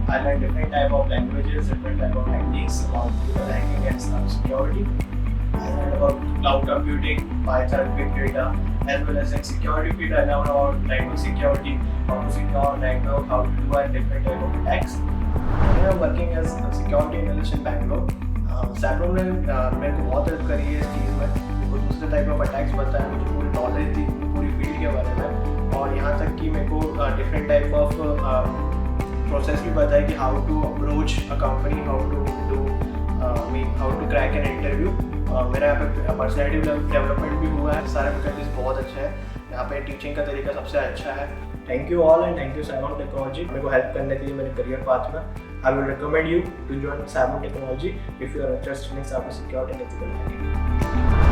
I learned different type of languages, different type of techniques about hacking and security. I learned about cloud computing, Python, big data, as well as in security field. I learned about network security, how to secure network, how to do a different type of attacks. I am working as a security analyst in Bangalore. Cybrom ने मेरे को बहुत help करी है इस चीज़ में, मेरे को दूसरे टाइप ऑफ अटैक्स बताया, मुझे पूरी नॉलेज दी पूरी फील्ड के बारे में, और यहाँ तक कि मेरे को डिफरेंट टाइप ऑफ प्रोसेस भी बताया कि how to approach a company, how to crack an interview. मेरा यहाँ पे पर्सनैलिटी डेवलपमेंट भी हुआ है, सारे फैकल्टीज बहुत अच्छे हैं, यहाँ पे टीचिंग का तरीका सबसे अच्छा है। Thank you all and thank you Cybom technology मेरे को हेल्प करने के लिए मेरे करियर पाथ में। I will recommend you to join Cybrom Technology if you are interested in cyber security and ethical hacking.